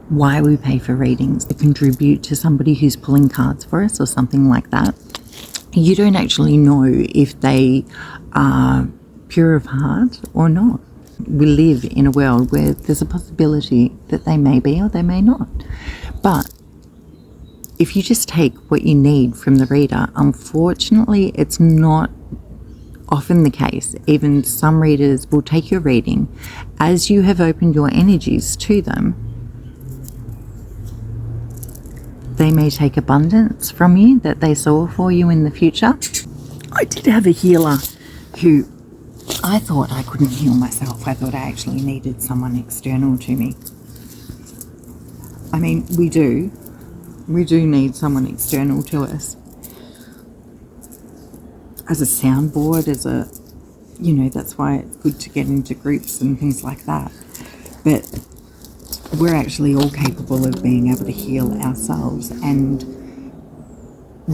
why we pay for readings, to contribute to somebody who's pulling cards for us or something like that. You don't actually know if they are pure of heart or not. We live in a world where there's a possibility that they may be or they may not. But if you just take what you need from the reader, unfortunately, it's not often the case. Even some readers will take your reading as you have opened your energies to them. They may take abundance from you that they saw for you in the future. I did have a healer who I thought I couldn't heal myself. I thought I actually needed someone external to me. I mean, we do. We do need someone external to us. As a soundboard, as a, you know, that's why it's good to get into groups and things like that. But we're actually all capable of being able to heal ourselves. And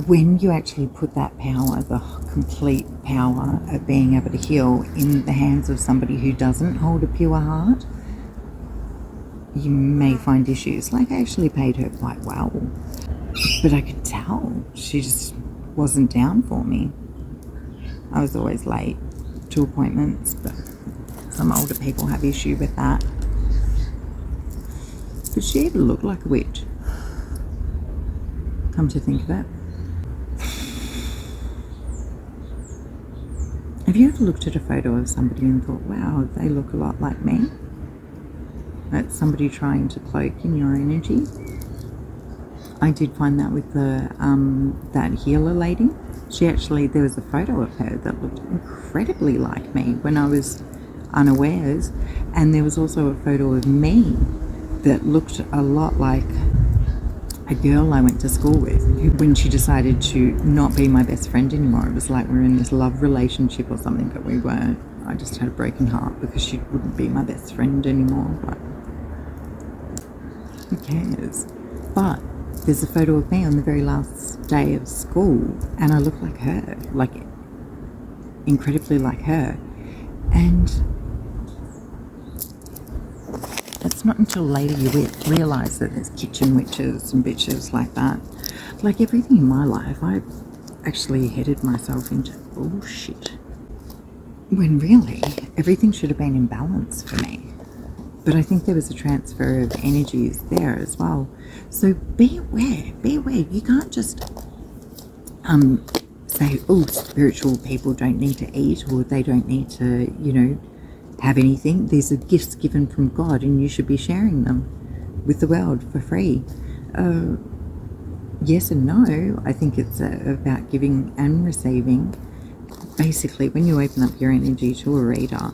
when you actually put that power, the complete power of being able to heal, in the hands of somebody who doesn't hold a pure heart, you may find issues. Like, I actually paid her quite well, but I could tell she just wasn't down for me. I was always late to appointments, but some older people have issue with that. But she even looked like a witch, come to think of it. Have you ever looked at a photo of somebody and thought, wow, they look a lot like me? That's somebody trying to cloak in your energy. I did find that with the that healer lady. She actually, there was a photo of her that looked incredibly like me when I was unawares, and there was also a photo of me that looked a lot like a girl I went to school with, who, when she decided to not be my best friend anymore, it was like we were in this love relationship or something, but we weren't. I just had a broken heart because she wouldn't be my best friend anymore. But who cares? But there's a photo of me on the very last day of school, and I look like her, like incredibly like her. And it's not until later you realise that there's kitchen witches and bitches like that. Like, everything in my life, I've actually headed myself into bullshit, when really everything should have been in balance for me. But I think there was a transfer of energies there as well. So be aware. You can't just say, oh, spiritual people don't need to eat, or they don't need to, you know, have anything. These are gifts given from God, and you should be sharing them with the world for free. Yes and no. I think it's about giving and receiving. Basically, when you open up your energy to a reader,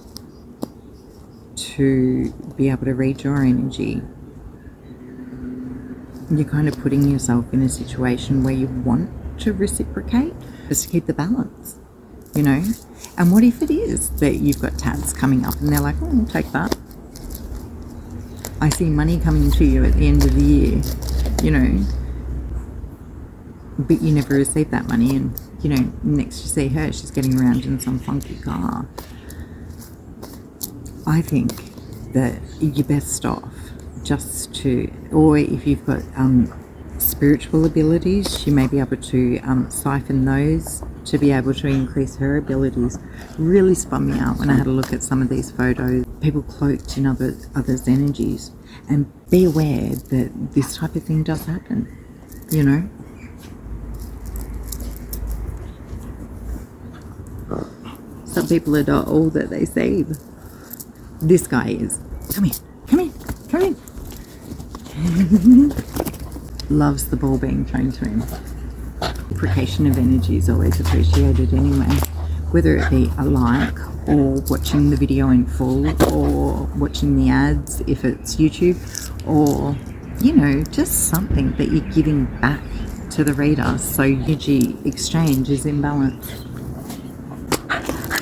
to be able to read your energy, you're kind of putting yourself in a situation where you want to reciprocate, just to keep the balance, you know. And what if it is that you've got tats coming up and they're like, oh, I'll take that. I see money coming to you at the end of the year, you know, but you never receive that money, and, you know, next you see her, she's getting around in some funky car. I think that you're best off just to, or if you've got spiritual abilities, you may be able to siphon those to be able to increase her abilities. Really spun me out when I had a look at some of these photos. People cloaked in others' energies. And be aware that this type of thing does happen, you know. Some people are not all that they seem. This guy is. Come in. Loves the ball being thrown to him. Application of energy is always appreciated anyway, whether it be a like, or watching the video in full, or watching the ads if it's YouTube, or, you know, just something that you're giving back to the reader, so energy exchange is in balance.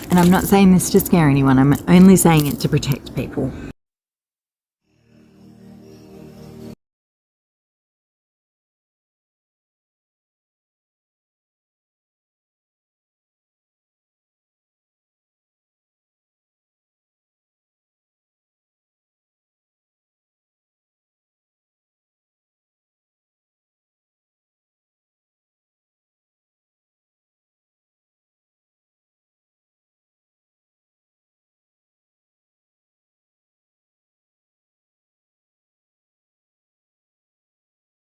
And I'm not saying this to scare anyone, I'm only saying it to protect people.